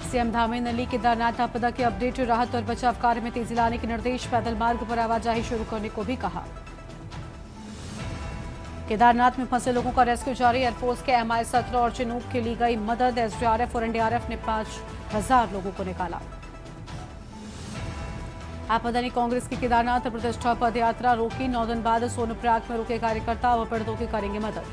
CM Dhami ने ली केदारनाथ आपदा की अपडेट, राहत और बचाव कार्य में तेजी लाने के निर्देश, पैदल मार्ग पर आवाजाही शुरू करने को भी कहा। केदारनाथ में फंसे लोगों का रेस्क्यू जारी, एयरफोर्स के MI-17 और चिनूक की ली गई मदद, SDRF और NDRF ने 5,000 लोगों को निकाला। आपदा ने कांग्रेस की केदारनाथ प्रतिष्ठा पद यात्रा रोकी, 9 दिन बाद सोनप्रयाग में रुके कार्यकर्ता, अब पीड़ितों की करेंगे मदद।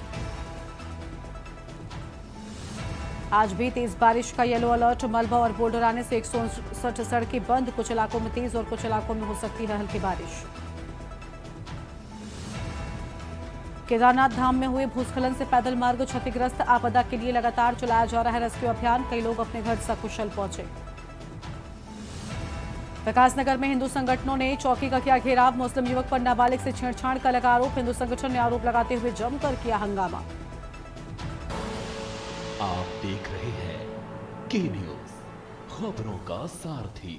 आज भी तेज बारिश का येलो अलर्ट, मलबा और बोल्डर आने से 159 सड़कें बंद, कुछ इलाकों में तेज और कुछ इलाकों में हो सकती है हल्की बारिश। केदारनाथ धाम में हुए भूस्खलन से पैदल मार्ग क्षतिग्रस्त, आपदा के लिए लगातार चलाया जा रहा है रेस्क्यू अभियान, कई लोग अपने घर सकुशल पहुंचे। विकासनगर में हिंदू संगठनों ने चौकी का किया घेराव, मुस्लिम युवक पर नाबालिग से छेड़छाड़ का लगा आरोप, हिंदू संगठन ने आरोप लगाते हुए जमकर किया हंगामा। आप देख रहे हैं के न्यूज, खबरों का सारथी।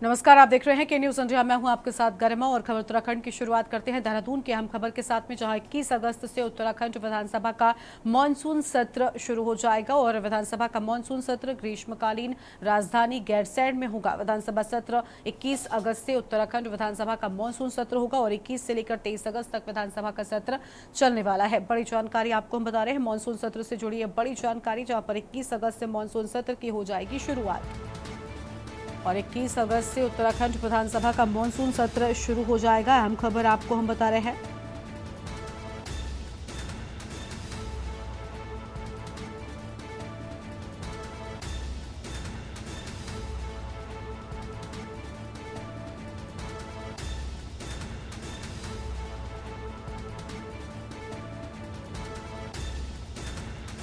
नमस्कार, आप देख रहे हैं के न्यूज इंडिया। मैं हूं आपके साथ गरिमा और खबर उत्तराखंड की शुरुआत करते हैं देहरादून की अहम खबर के साथ में, जहां 21 अगस्त से उत्तराखंड विधानसभा का मानसून सत्र शुरू हो जाएगा और विधानसभा का मानसून सत्र ग्रीष्मकालीन राजधानी गैरसैंण में होगा। विधानसभा सत्र 21 अगस्त से उत्तराखंड विधानसभा का मानसून सत्र होगा और 21 से लेकर 23 अगस्त तक विधानसभा का सत्र चलने वाला है। बड़ी जानकारी आपको हम बता रहे हैं मानसून सत्र से जुड़ी है बड़ी जानकारी, जहां पर 21 अगस्त से मानसून सत्र की हो जाएगी शुरुआत और 21 अगस्त से उत्तराखंड विधानसभा का मानसून सत्र शुरू हो जाएगा। अहम खबर आपको हम बता रहे हैं।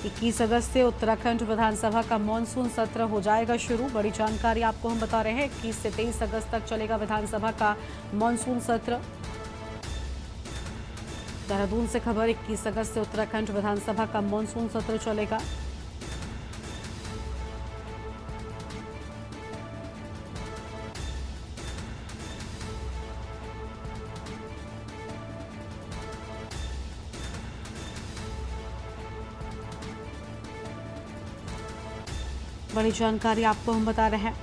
इक्कीस अगस्त से उत्तराखंड विधानसभा का मानसून सत्र हो जाएगा शुरू। बड़ी जानकारी आपको हम बता रहे हैं, 21 से 23 अगस्त तक चलेगा विधानसभा का मानसून सत्र। देहरादून से खबर, 21 अगस्त से उत्तराखंड विधानसभा का मानसून सत्र चलेगा। बड़ी जानकारी आपको हम बता रहे हैं।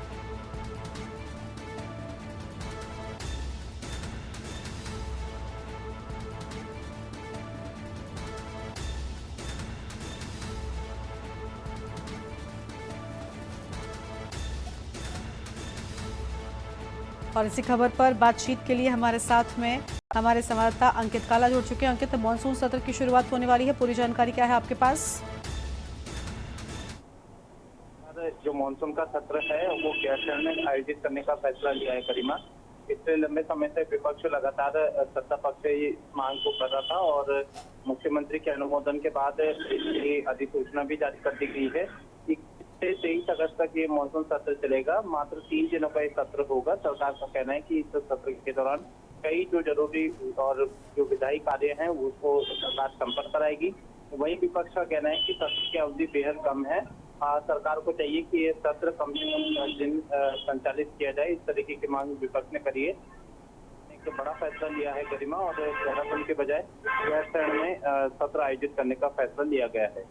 और इसी खबर पर बातचीत के लिए हमारे साथ में हमारे संवाददाता अंकित काला जुड़ चुके हैं। अंकित, मानसून सत्र की शुरुआत होने वाली है, पूरी जानकारी क्या है आपके पास? जो मानसून का सत्र है वो गैरसैंण में आयोजित करने का फैसला लिया है गरिमा। इससे लंबे समय से विपक्ष लगातार सत्ता पक्ष से इस मांग को कर रहा था और मुख्यमंत्री के अनुमोदन के बाद ये अधिसूचना भी जारी कर दी गई है। 23 अगस्त तक ये मानसून सत्र चलेगा। मात्र 3 दिनों का ये सत्र होगा। सरकार का कहना है कि इस सत्र के दौरान कई जो जरूरी और जो विधायी कार्य हैं उसको सरकार संपन्न कराएगी। वहीं विपक्ष का कहना है कि सत्र की अवधि बेहद कम है। सरकार को चाहिए कि ये सत्र कम से कम दिन संचालित किया जाए, इस तरीके की मांग विपक्ष ने करी है। एक बड़ा फैसला लिया है गरिमा और देहरादून के बजाय गैरसैंण में सत्र आयोजित करने का फैसला लिया गया है।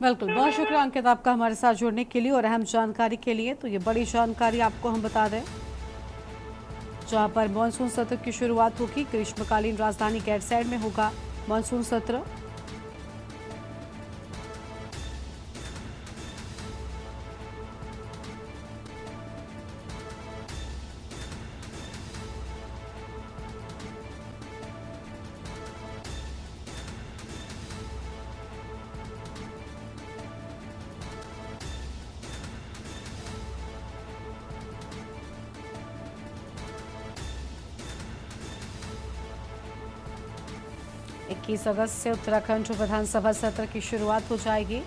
बिल्कुल, बहुत शुक्रिया अंकित आपका हमारे साथ जुड़ने के लिए और अहम जानकारी के लिए। तो ये बड़ी जानकारी आपको हम बता दें, जहां पर मानसून सत्र की शुरुआत होगी, ग्रीष्मकालीन राजधानी गैरसैंण में होगा मानसून सत्र। इक्कीस अगस्त से उत्तराखंड विधानसभा सत्र की शुरुआत हो जाएगी।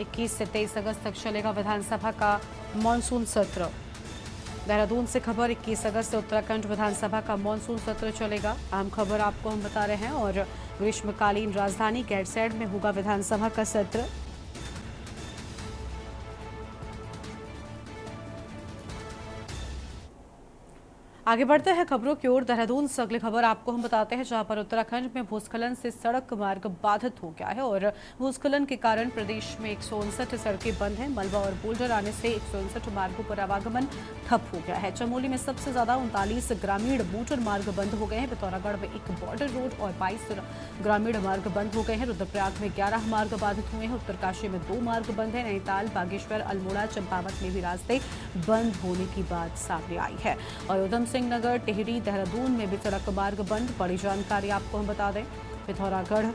21 से 23 अगस्त तक चलेगा विधानसभा का मानसून सत्र। देहरादून से खबर, 21 अगस्त से उत्तराखंड विधानसभा का मानसून सत्र चलेगा। अहम खबर आपको हम बता रहे हैं और ग्रीष्मकालीन राजधानी गैरसैंण में होगा विधानसभा का सत्र। आगे बढ़ते हैं खबरों की ओर। देहरादून से अगली खबर आपको हम बताते हैं, जहां पर उत्तराखंड में भूस्खलन से सड़क मार्ग बाधित हो गया है और भूस्खलन के कारण प्रदेश में 159 सड़कें बंद हैं। मलबा और बोल्डर आने से 159 मार्गों पर आवागमन ठप हो गया है। चमोली में सबसे ज्यादा 39 ग्रामीण मोटर मार्ग बंद हो गए हैं। पिथौरागढ़ में एक बॉर्डर रोड और 22 ग्रामीण मार्ग बंद हो गए हैं। रुद्रप्रयाग में 11 मार्ग बाधित हुए हैं। उत्तरकाशी में 2 मार्ग बंद है। नैनीताल, बागेश्वर, अल्मोड़ा, चंपावत में भी रास्ते बंद होने की बात सामने आई है और उधम सिंह नगर, टिहरी, देहरादून में भी सड़क मार्ग बंद। बड़ी जानकारी आपको हम बता दें, पिथौरागढ़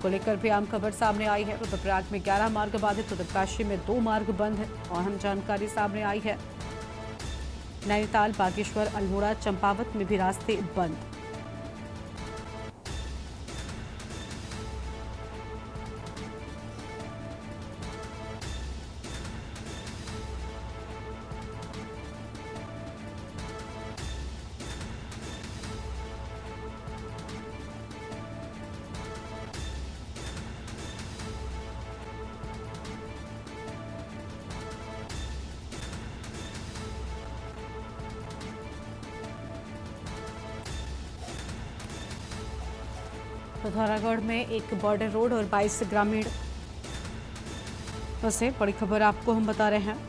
को लेकर भी अहम खबर सामने आई है। रुद्रप्रयाग में 11 मार्ग बाधित, उत्तरकाशी में 2 मार्ग बंद है। अहम जानकारी सामने आई है। नैनीताल, बागेश्वर, अल्मोड़ा, चंपावत में भी रास्ते बंद। पिथौरागढ़ में एक बॉर्डर रोड और 22 ग्रामीण बसे। बड़ी खबर आपको हम बता रहे हैं।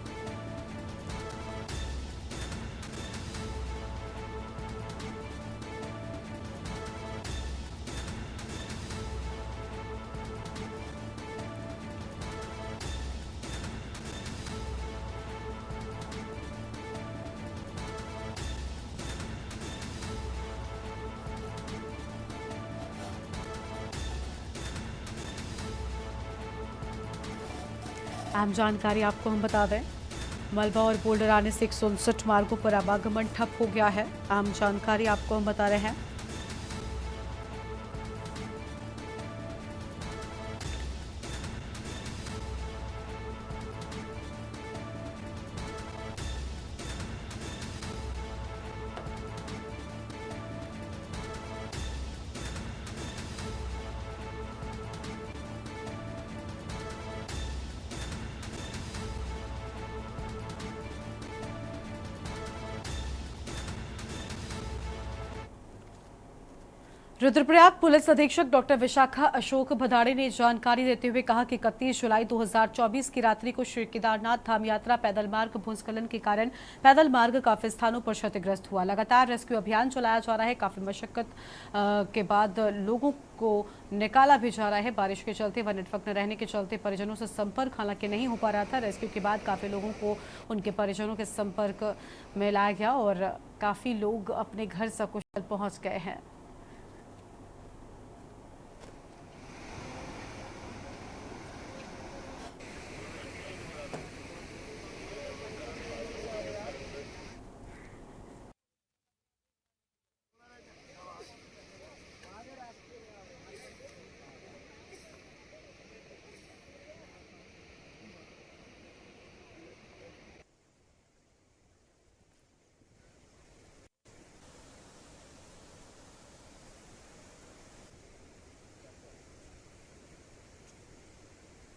अहम जानकारी आपको हम बता दें, मलबा और बोल्डर आने से 159 मार्गों पर आवागमन ठप हो गया है। अहम जानकारी आपको हम बता रहे हैं। रुद्रप्रयाग पुलिस अधीक्षक डॉक्टर विशाखा अशोक भदाड़े ने जानकारी देते हुए कहा कि 31 जुलाई 2024 की रात्रि को श्री केदारनाथ धाम यात्रा पैदल मार्ग भूस्खलन के कारण पैदल मार्ग काफी स्थानों पर क्षतिग्रस्त हुआ। लगातार रेस्क्यू अभियान चलाया जा रहा है। काफी मशक्कत के बाद लोगों को निकाला भी जा रहा है। बारिश के चलते व नेटवर्क न रहने के चलते परिजनों से संपर्क हालांकि नहीं हो पा रहा था। रेस्क्यू के बाद काफी लोगों को उनके परिजनों के संपर्क में लाया गया और काफी लोग अपने घर सकुशल पहुंच गए हैं।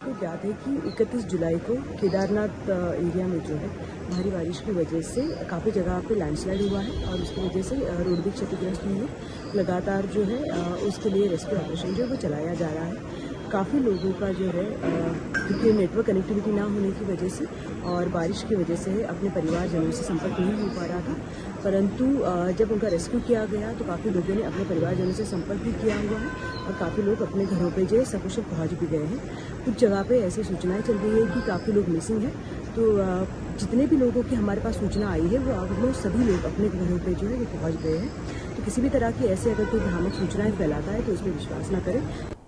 आपको याद है कि 31 जुलाई को केदारनाथ एरिया में जो है भारी बारिश की वजह से काफ़ी जगह पे लैंडस्लाइड हुआ है और उसकी वजह से रोड भी क्षतिग्रस्त हुई है। लगातार जो है उसके लिए रेस्क्यू ऑपरेशन जो है वो चलाया जा रहा है। काफ़ी लोगों का जो है क्योंकि नेटवर्क कनेक्टिविटी ना होने की वजह से और बारिश की वजह से अपने परिवारजनों से संपर्क नहीं हो पा रहा था, परंतु जब उनका रेस्क्यू किया गया तो काफ़ी लोगों ने अपने परिवारजनों से संपर्क भी किया हुआ है और काफ़ी लोग अपने घरों पे जो है सकुशल पहुँच भी गए हैं। कुछ जगह पे ऐसी सूचनाएं चल रही है कि काफ़ी लोग मिसिंग हैं, तो जितने भी लोगों की हमारे पास सूचना आई है वो ऑलमोस्ट सभी लोग अपने घरों पे जो है वो पहुँच गए हैं। तो किसी भी तरह की ऐसे अगर कोई भ्रामक सूचनाएं फैलाता है तो उस पर विश्वास न करें।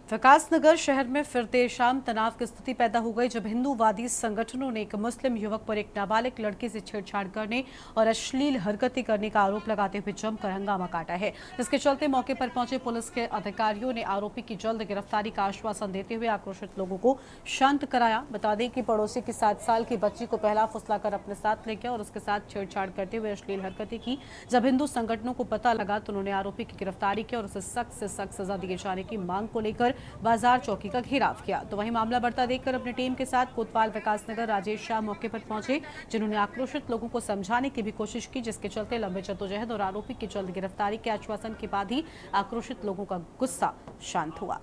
विकासनगर शहर में फिर देर शाम तनाव की स्थिति पैदा हो गई जब हिंदूवादी संगठनों ने एक मुस्लिम युवक पर एक नाबालिग लड़की से छेड़छाड़ करने और अश्लील हरकतें करने का आरोप लगाते हुए जमकर हंगामा काटा है। जिसके चलते मौके पर पहुंचे पुलिस के अधिकारियों ने आरोपी की जल्द गिरफ्तारी का आश्वासन देते हुए आक्रोशित लोगों को शांत कराया। बता दें कि पड़ोसी की 7 साल की बच्ची को पहला फुसलाकर अपने साथ ले गया और उसके साथ छेड़छाड़ करते हुए अश्लील हरकतें की। जब हिंदू संगठनों को पता लगा तो उन्होंने आरोपी की गिरफ्तारी की और उसे सख्त से सख्त सजा दिए जाने की मांग को लेकर पर बाजार चौकी का घेराव किया। तो वहीं मामला बढ़ता देखकर अपनी टीम के साथ कोतवाल विकासनगर राजेश शाह मौके पर पहुंचे, जिन्होंने आक्रोशित लोगों को समझाने की भी कोशिश की, जिसके चलते लंबे जद्दोजहद और आरोपी की जल्द गिरफ्तारी के आश्वासन के बाद ही आक्रोशित लोगों का गुस्सा शांत हुआ।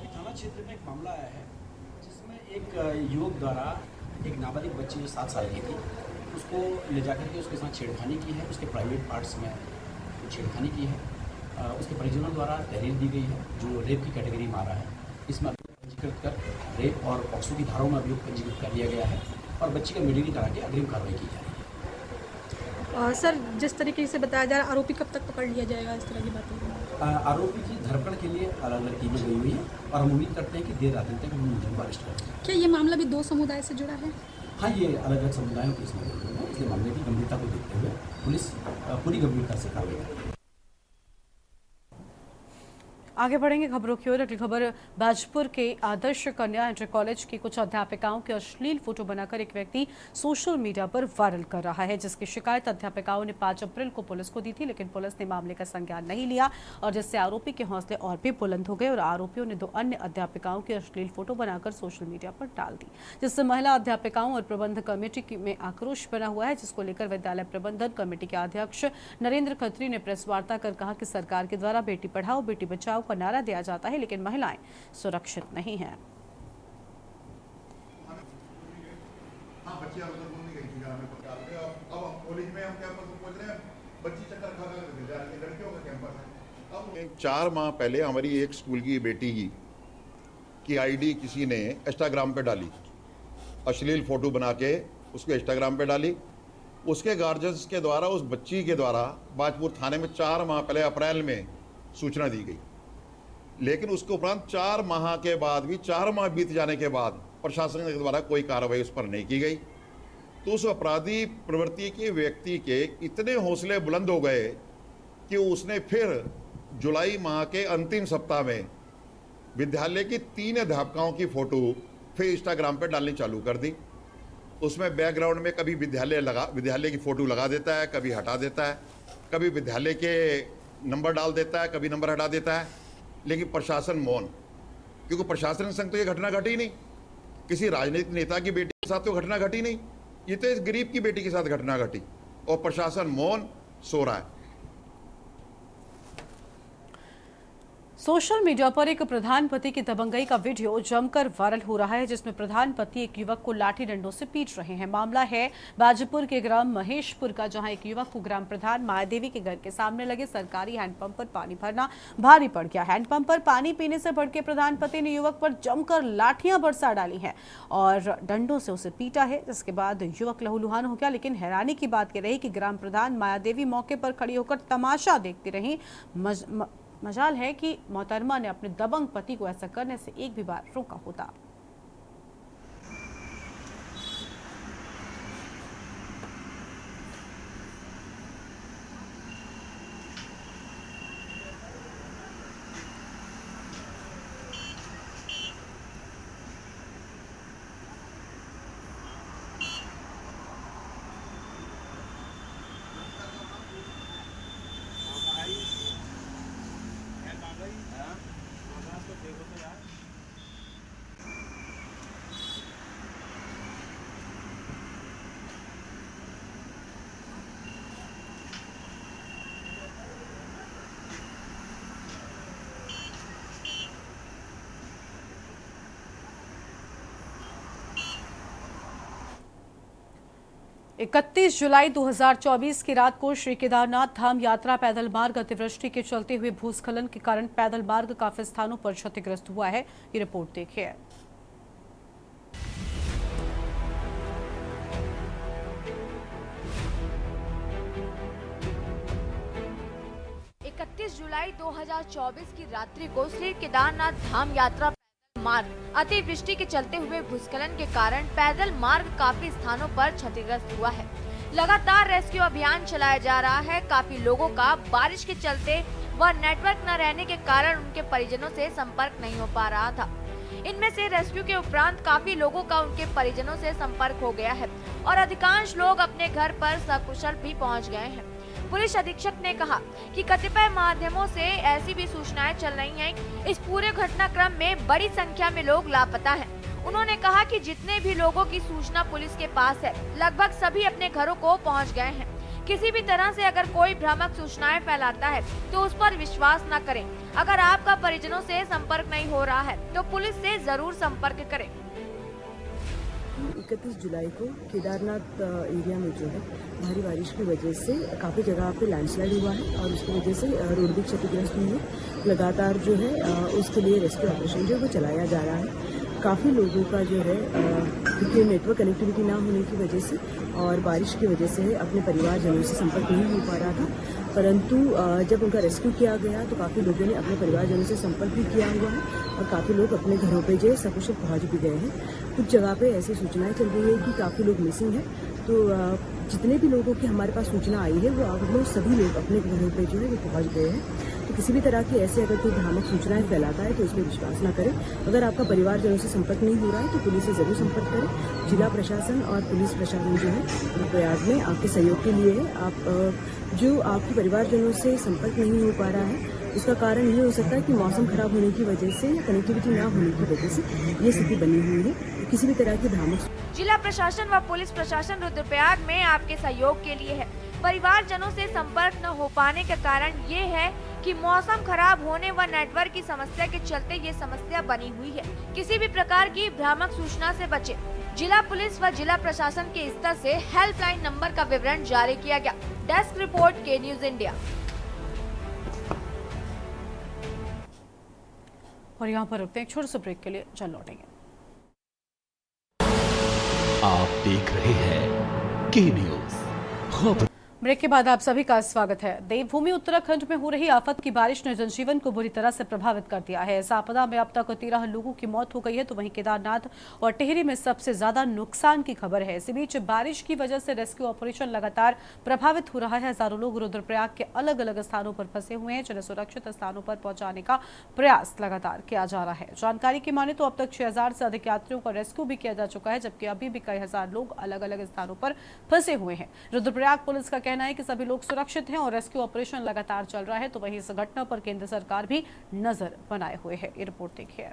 थाना क्षेत्र में एक मामला आया है जिसमें एक युवक द्वारा एक नाबालिग बच्ची जो 7 साल की थी उसको ले जाकर के उसके साथ छेड़खानी की है, उसके प्राइवेट पार्ट्स में छेड़खानी की है। उसके परिजनों द्वारा तहरीर दी गई है जो रेप की कैटेगरी में आ रहा है। इसमें अभियोग पंजीकृत कर रेप और पॉक्सो की धाराओं में अभियोग पंजीकृत कर लिया गया है और बच्ची का मेडिकल करा के अग्रिम कार्रवाई की जा रही है। सर, जिस तरीके से बताया जा रहा है, आरोपी कब तक पकड़ लिया जाएगा, इस तरह की बातें? आरोपी की धरपकड़ के लिए अलग अलग टीमें गई हुई हैं और हम उम्मीद करते हैं कि देर रात तक हम मुलजिम को अरेस्ट करेंगे। क्या ये मामला भी 2 समुदाय से जुड़ा है? हाँ, ये अलग अलग समुदायों के इसमें जुड़े हुए हैं, इसलिए मामले की गंभीरता को देखते हुए पुलिस पूरी गंभीरता से कार्रवाई कर रही है। आगे बढ़ेंगे खबरों की ओर। अगली खबर बाजपुर के आदर्श कन्या इंटर कॉलेज की कुछ अध्यापिकाओं के अश्लील फोटो बनाकर एक व्यक्ति सोशल मीडिया पर वायरल कर रहा है, जिसकी शिकायत अध्यापिकाओं ने 5 अप्रैल को पुलिस को दी थी, लेकिन पुलिस ने मामले का संज्ञान नहीं लिया और जिससे आरोपी के हौसले और भी बुलंद हो गए और आरोपियों ने 2 अन्य अध्यापिकाओं की अश्लील फोटो बनाकर सोशल मीडिया पर डाल दी, जिससे महिला अध्यापिकाओं और प्रबंधन कमेटी में आक्रोश बना हुआ है, जिसको लेकर विद्यालय प्रबंधन कमेटी के अध्यक्ष नरेंद्र खत्री ने प्रेस वार्ता कर कहा कि सरकार के द्वारा बेटी पढ़ाओ बेटी बचाओ का नारा दिया जाता है, लेकिन महिलाएं सुरक्षित नहीं हैं। अब 4 माह पहले हमारी एक स्कूल की बेटी की आईडी किसी ने इंस्टाग्राम पे डाली, अश्लील फोटो बना के उसको इंस्टाग्राम पे डाली। उसके गार्जियंस के द्वारा उस बच्ची के द्वारा बाजपुर थाने में 4 माह पहले अप्रैल में सूचना दी गई, लेकिन उसके उपरांत 4 माह के बाद भी 4 माह बीत जाने के बाद प्रशासन के द्वारा कोई कार्रवाई उस पर नहीं की गई। तो उस अपराधी प्रवृत्ति के व्यक्ति के इतने हौसले बुलंद हो गए कि उसने फिर जुलाई माह के अंतिम सप्ताह में विद्यालय की 3 अध्यापकों की फोटो फिर इंस्टाग्राम पर डालनी चालू कर दी। उसमें बैकग्राउंड में कभी विद्यालय की फोटो लगा देता है, कभी हटा देता है, कभी विद्यालय के नंबर डाल देता है, कभी नंबर हटा देता है, लेकिन प्रशासन मौन, क्योंकि प्रशासन संग तो ये घटना घटी नहीं, किसी राजनीतिक नेता की बेटी के साथ तो घटना घटी नहीं, ये तो इस गरीब की बेटी के साथ घटना घटी और प्रशासन मौन सो रहा है। सोशल मीडिया पर एक प्रधानपति की दबंगई का वीडियो जमकर वायरल हो रहा है, जिसमें प्रधानपति एक युवक को लाठी डंडों से पीट रहे हैं। मामला है बाजपुर के ग्राम महेशपुर का, जहां एक युवक को ग्राम प्रधान मायादेवी के घर के सामने लगे सरकारी हैंडपंप पर पानी भरना भारी पड़ गया। हैंडपंप पर पानी पीने से भड़के प्रधानपति ने युवक पर जमकर लाठियां बरसा डाली हैं और डंडों से उसे पीटा है, जिसके बाद युवक लहूलुहान हो गया। लेकिन हैरानी की बात यह रही कि ग्राम प्रधान मायादेवी मौके पर खड़ी होकर तमाशा देखती रही। मजाल है कि मोहतरमा ने अपने दबंग पति को ऐसा करने से एक भी बार रोका होता। 31 जुलाई 2024 की रात को श्री केदारनाथ धाम यात्रा पैदल मार्ग अतिवृष्टि के चलते हुए भूस्खलन के कारण पैदल मार्ग काफी स्थानों पर क्षतिग्रस्त हुआ है। ये रिपोर्ट देखिए। 31 जुलाई 2024 की रात्रि को श्री केदारनाथ धाम यात्रा पैदल मार्ग अतिवृष्टि के चलते हुए भूस्खलन के कारण पैदल मार्ग काफी स्थानों पर क्षतिग्रस्त हुआ है। लगातार रेस्क्यू अभियान चलाया जा रहा है। काफी लोगों का बारिश के चलते व नेटवर्क न रहने के कारण उनके परिजनों से संपर्क नहीं हो पा रहा था। इनमें से रेस्क्यू के उपरांत काफी लोगों का उनके परिजनों से संपर्क हो गया है और अधिकांश लोग अपने घर पर सकुशल भी पहुंच गए हैं। पुलिस अधीक्षक ने कहा कि कतिपय माध्यमों से ऐसी भी सूचनाएं चल रही हैं। इस पूरे घटनाक्रम में बड़ी संख्या में लोग लापता हैं। उन्होंने कहा कि जितने भी लोगों की सूचना पुलिस के पास है, लगभग सभी अपने घरों को पहुंच गए हैं। किसी भी तरह से अगर कोई भ्रामक सूचनाएं फैलाता है तो उस पर विश्वास न करें। अगर आपका परिजनों से संपर्क नहीं हो रहा है तो पुलिस से जरूर संपर्क करें। 31 जुलाई को केदारनाथ एरिया में जो है भारी बारिश की वजह से काफ़ी जगह पे लैंडस्लाइड हुआ है और उसकी वजह से रोड भी क्षतिग्रस्त हुई है। लगातार जो है उसके लिए रेस्क्यू ऑपरेशन जो है वो चलाया जा रहा है। काफ़ी लोगों का जो है क्योंकि नेटवर्क कनेक्टिविटी ना होने की वजह से और बारिश की वजह से अपने परिवारजनों से संपर्क नहीं हो पा रहा था, परंतु जब उनका रेस्क्यू किया गया तो काफ़ी लोगों ने अपने परिवारजनों से संपर्क भी किया हुआ है और काफ़ी लोग अपने घरों पे जो है सकुशल पहुँच भी गए हैं। कुछ जगह पे ऐसी सूचनाएं चल रही है कि काफ़ी लोग मिसिंग हैं, तो जितने भी लोगों की हमारे पास सूचना आई है वो ऑलमोस्ट सभी लोग अपने घरों पे जो है वो पहुँच गए हैं। तो किसी भी तरह की ऐसे अगर कोई भ्रामक सूचनाएं फैलाता है तो उसमें विश्वास ना करें। अगर आपका परिवारजनों से संपर्क नहीं हो रहा है तो पुलिस से जरूर संपर्क करें। जिला प्रशासन और पुलिस प्रशासन जो है रुद्रप्रयाग में आपके सहयोग के लिए है। आप जो आपके परिवारजनों से संपर्क नहीं हो पा रहा है उसका कारण ये हो सकता है कि मौसम खराब होने की वजह से या कनेक्टिविटी ना होने की वजह से ये स्थिति बनी हुई है। किसी भी तरह की भ्रामक जिला प्रशासन व पुलिस प्रशासन रुद्रप्रयाग में आपके सहयोग के लिए है। परिवारजनों से संपर्क न हो पाने का कारण ये है कि मौसम खराब होने व नेटवर्क की समस्या के चलते ये समस्या बनी हुई है। किसी भी प्रकार की भ्रामक सूचना से बचे। जिला पुलिस व जिला प्रशासन के स्तर से हेल्पलाइन नंबर का विवरण जारी किया गया। डेस्क रिपोर्ट के न्यूज इंडिया। और यहाँ पर रुकते हैं, एक छोटे से ब्रेक के लिए चल लौटेंगे। आप देख रहे हैं के न्यूज खबर। ब्रेक के बाद आप सभी का स्वागत है। देवभूमि उत्तराखंड में हो रही आफत की बारिश ने जनजीवन को बुरी तरह से प्रभावित कर दिया है। इस आपदा में अब तक 13 लोगों की मौत हो गई है, तो वहीं केदारनाथ और टिहरी में सबसे ज्यादा नुकसान की खबर है। इसी बीच बारिश की वजह से रेस्क्यू ऑपरेशन लगातार प्रभावित हो रहा है। हजारों लोग रुद्रप्रयाग के अलग अलग स्थानों पर फंसे हुए हैं, जिन्हें सुरक्षित स्थानों पर पहुंचाने का प्रयास लगातार किया जा रहा है। जानकारी की माने तो अब तक 6000 से अधिक यात्रियों का रेस्क्यू भी किया जा चुका है, जबकि अभी भी कई हजार लोग अलग अलग स्थानों पर फंसे हुए हैं। रुद्रप्रयाग पुलिस का कहना है कि सभी लोग सुरक्षित हैं और रेस्क्यू ऑपरेशन लगातार चल रहा है, तो वहीं इस घटना पर केंद्र सरकार भी नजर बनाए हुए है। ये रिपोर्ट देखिए।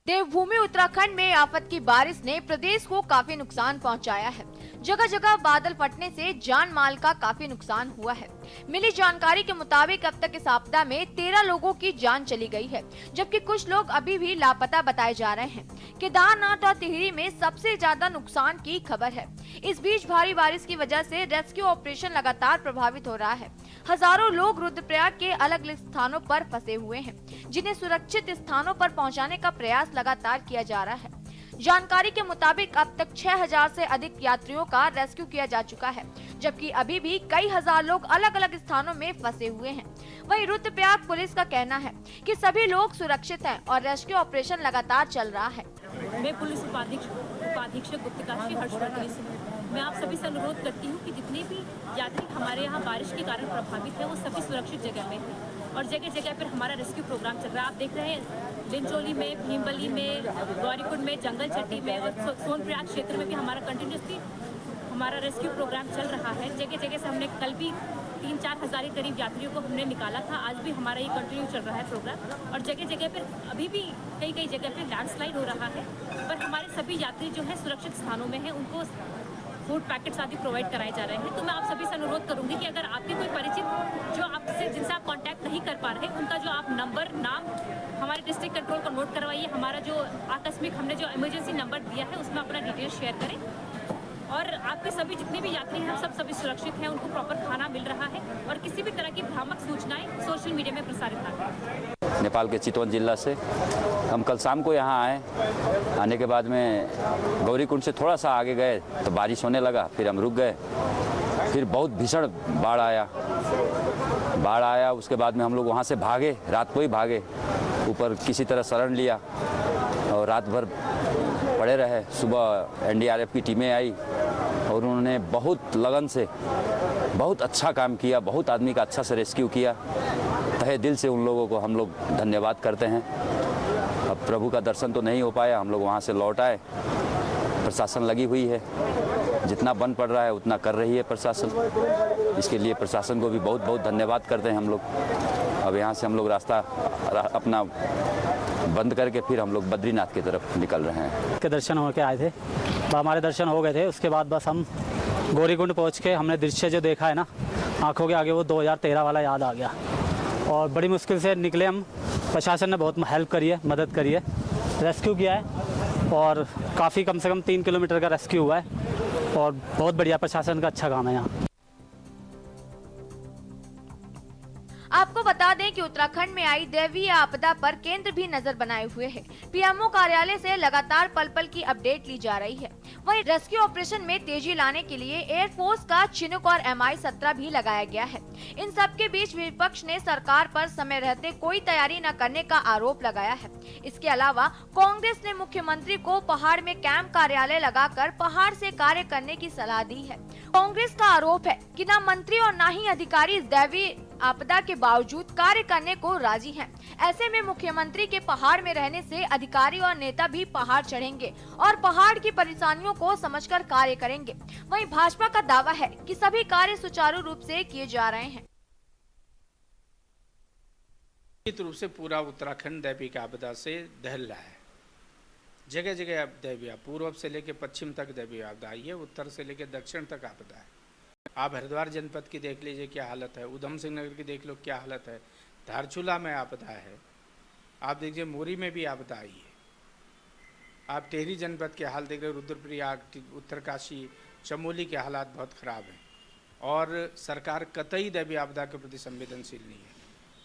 देवभूमि उत्तराखंड में आफत की बारिश ने प्रदेश को काफी नुकसान पहुंचाया है। जगह जगह बादल फटने से जान माल का काफी नुकसान हुआ है। मिली जानकारी के मुताबिक अब तक इस आपदा में 13 लोगों की जान चली गई है, जबकि कुछ लोग अभी भी लापता बताए जा रहे हैं। केदारनाथ और टिहरी में सबसे ज्यादा नुकसान की खबर है। इस बीच भारी बारिश की वजह से रेस्क्यू ऑपरेशन लगातार प्रभावित हो रहा है। हजारों लोग रुद्रप्रयाग के अलग अलग स्थानों पर फंसे हुए हैं, जिन्हें सुरक्षित स्थानों पर पहुंचाने का प्रयास लगातार किया जा रहा है। जानकारी के मुताबिक अब तक 6000 से अधिक यात्रियों का रेस्क्यू किया जा चुका है, जबकि अभी भी कई हजार लोग अलग अलग स्थानों में फंसे हुए हैं। वहीं रुद्रप्रयाग पुलिस का कहना है कि सभी लोग सुरक्षित हैं और रेस्क्यू ऑपरेशन लगातार चल रहा है। मैं पुलिस उपाधीक्षक गुप्तकाशी हर्षवर्धन से मैं आप सभी से अनुरोध करती हूँ कि जितने भी यात्री हमारे यहाँ बारिश के कारण प्रभावित है वो सभी सुरक्षित जगह में है और जगह जगह पर हमारा रेस्क्यू प्रोग्राम चल रहा है। आप देख रहे हैं लिंचोली में, भीमबली में, गौरीकुंड में, जंगल चट्टी में और सोनप्रयाग क्षेत्र में भी हमारा कंटिन्यूसली हमारा रेस्क्यू प्रोग्राम चल रहा है। जगह जगह से हमने कल भी 3-4 हज़ार के करीब यात्रियों को हमने निकाला था। आज भी हमारा ये कंटिन्यू चल रहा है प्रोग्राम और जगह जगह पर अभी भी कई जगह पर लैंडस्लाइड हो रहा है, पर हमारे सभी यात्री जो है सुरक्षित स्थानों में है, उनको फूड पैकेट्स आदि प्रोवाइड कराए जा रहे हैं। तो मैं आप सभी से अनुरोध करूंगी कि अगर आपके कोई परिचित जो आपसे जिनसे आप कांटेक्ट नहीं कर पा रहे, उनका जो आप नंबर, नाम हमारे डिस्ट्रिक्ट कंट्रोल को नोट करवाइए। हमारा जो आकस्मिक हमने जो इमरजेंसी नंबर दिया है उसमें अपना डिटेल शेयर करें और आपके सभी जितने भी यात्री हैं हम सभी सुरक्षित हैं, उनको प्रॉपर खाना मिल रहा है और किसी भी तरह की भ्रामक सूचनाएं सोशल मीडिया में प्रसारित ना करें। नेपाल के चितवन जिला से हम कल शाम को यहाँ आए। आने के बाद में गौरीकुंड से थोड़ा सा आगे गए तो बारिश होने लगा, फिर हम रुक गए। फिर बहुत भीषण बाढ़ आया। उसके बाद में हम लोग वहाँ से भागे, रात को ही भागे, ऊपर किसी तरह शरण लिया और रात भर पड़े रहे। सुबह एनडीआरएफ की टीमें आई और उन्होंने बहुत लगन से बहुत अच्छा काम किया, बहुत आदमी का अच्छा से रेस्क्यू किया। तहे दिल से उन लोगों को हम लोग धन्यवाद करते हैं। अब प्रभु का दर्शन तो नहीं हो पाया, हम लोग वहाँ से लौट आए। प्रशासन लगी हुई है, जितना बन पड़ रहा है उतना कर रही है प्रशासन। इसके लिए प्रशासन को भी बहुत बहुत धन्यवाद करते हैं हम लोग। अब यहाँ से हम लोग रास्ता अपना बंद करके फिर हम लोग बद्रीनाथ की तरफ निकल रहे हैं। के दर्शन होकर आए थे, हमारे दर्शन हो गए थे। उसके बाद बस हम गौरीकुंड पहुँच के हमने दृश्य जो देखा है ना आंखों के आगे, वो 2013 वाला याद आ गया और बड़ी मुश्किल से निकले हम। प्रशासन ने बहुत हेल्प करी है, मदद करी है, रेस्क्यू किया है और काफ़ी कम से कम 3 किलोमीटर का रेस्क्यू हुआ है और बहुत बढ़िया प्रशासन का अच्छा काम है यहाँ। आपको बता दें कि उत्तराखंड में आई दैवीय आपदा पर केंद्र भी नजर बनाए हुए है। पीएमओ कार्यालय से लगातार पल पल की अपडेट ली जा रही है। वहीं रेस्क्यू ऑपरेशन में तेजी लाने के लिए एयरफोर्स का चिनूक और MI-17 भी लगाया गया है। इन सब के बीच विपक्ष ने सरकार पर समय रहते कोई तैयारी न करने का आरोप लगाया है। इसके अलावा कांग्रेस ने मुख्यमंत्री को पहाड़ में कैंप कार्यालय लगाकर पहाड़ से कार्य करने की सलाह दी है। कांग्रेस का आरोप है कि न मंत्री और न ही अधिकारी इस दैवीय आपदा के बावजूद कार्य करने को राजी हैं। ऐसे में मुख्यमंत्री के पहाड़ में रहने से अधिकारी और नेता भी पहाड़ चढ़ेंगे और पहाड़ की परेशानियों को समझकर कार्य करेंगे। वहीं भाजपा का दावा है कि सभी कार्य सुचारू रूप से किए जा रहे हैं। निश्चित रूप से पूरा उत्तराखंड दैवीय आपदा से दहल रहा है। जगह जगह दैवीय, पूर्व से लेकर पश्चिम तक दैवीय आपदा आई है, उत्तर से लेकर दक्षिण तक आपदा है। आप हरिद्वार जनपद की देख लीजिए क्या हालत है, उधम सिंह नगर की देख लो क्या हालत है, धारचूला में आपदा है, आप देखिए मोरी में भी आपदा आई है। आप टिहरी जनपद के हाल देख रहे, रुद्रप्रयाग, उत्तरकाशी, चमोली के हालात बहुत ख़राब हैं और सरकार कतई दैवीय आपदा के प्रति संवेदनशील नहीं है।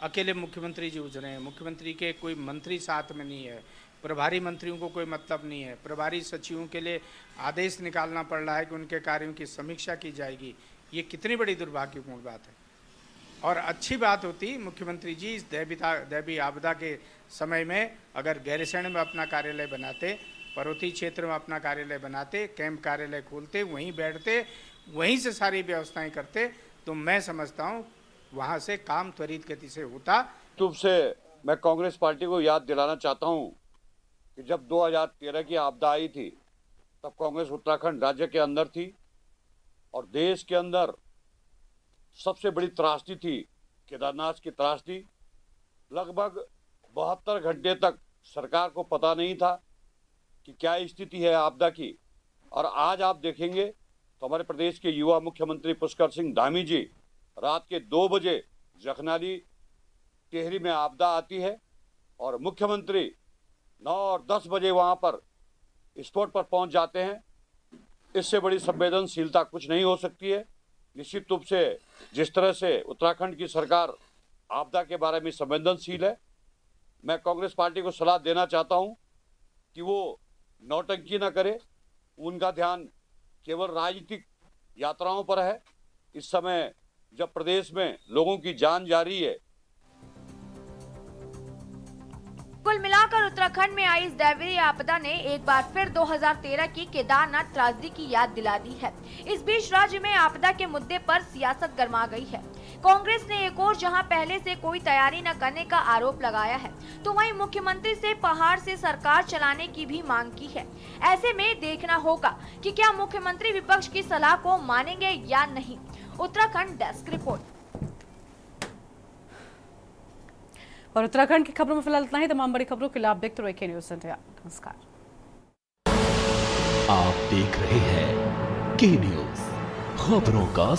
अकेले मुख्यमंत्री जी उजरे हैं, मुख्यमंत्री के कोई मंत्री साथ में नहीं है, प्रभारी मंत्रियों को कोई मतलब नहीं है, प्रभारी सचिवों के लिए आदेश निकालना पड़ रहा है कि उनके कार्यों की समीक्षा की जाएगी। ये कितनी बड़ी दुर्भाग्यपूर्ण बात है। और अच्छी बात होती मुख्यमंत्री जी इस दैवीय आपदा के समय में अगर गैरसैंण में अपना कार्यालय बनाते, पर्वतीय क्षेत्र में अपना कार्यालय बनाते, कैंप कार्यालय खोलते, वहीं बैठते, वहीं से सारी व्यवस्थाएं करते, तो मैं समझता हूँ वहाँ से काम त्वरित गति से होता। रूप से मैं कांग्रेस पार्टी को याद दिलाना चाहता हूँ कि जब 2013 की आपदा आई थी तब कांग्रेस उत्तराखंड राज्य के अंदर थी और देश के अंदर सबसे बड़ी त्रासदी थी केदारनाथ की त्रासदी। लगभग 72 घंटे तक सरकार को पता नहीं था कि क्या स्थिति है आपदा की। और आज आप देखेंगे तो हमारे प्रदेश के युवा मुख्यमंत्री पुष्कर सिंह धामी जी रात के 2 बजे जखनाली टिहरी में आपदा आती है और मुख्यमंत्री 9 और 10 बजे वहाँ पर स्पॉट पर पहुँच जाते हैं। इससे बड़ी संवेदनशीलता कुछ नहीं हो सकती है। निश्चित रूप से जिस तरह से उत्तराखंड की सरकार आपदा के बारे में संवेदनशील है, मैं कांग्रेस पार्टी को सलाह देना चाहता हूं कि वो नौटंकी न करे, उनका ध्यान केवल राजनीतिक यात्राओं पर है। इस समय जब प्रदेश में लोगों की जान जा रही है। कुल मिलाकर उत्तराखंड में आई इस दैवीय आपदा ने एक बार फिर 2013 की केदारनाथ त्रासदी की याद दिला दी है। इस बीच राज्य में आपदा के मुद्दे पर सियासत गर्मा गई है। कांग्रेस ने एक और जहां पहले से कोई तैयारी न करने का आरोप लगाया है, तो वहीं मुख्यमंत्री से पहाड़ से सरकार चलाने की भी मांग की है। ऐसे में देखना होगा कि क्या मुख्यमंत्री विपक्ष की सलाह को मानेंगे या नहीं। Uttarakhand desk report. और उत्तराखंड की खबरों में फिलहाल इतना ही। तमाम बड़ी खबरों के लिए आप देखते रहिए न्यूज़ इंडिया। नमस्कार। आप देख रहे हैं के न्यूज़, खबरों का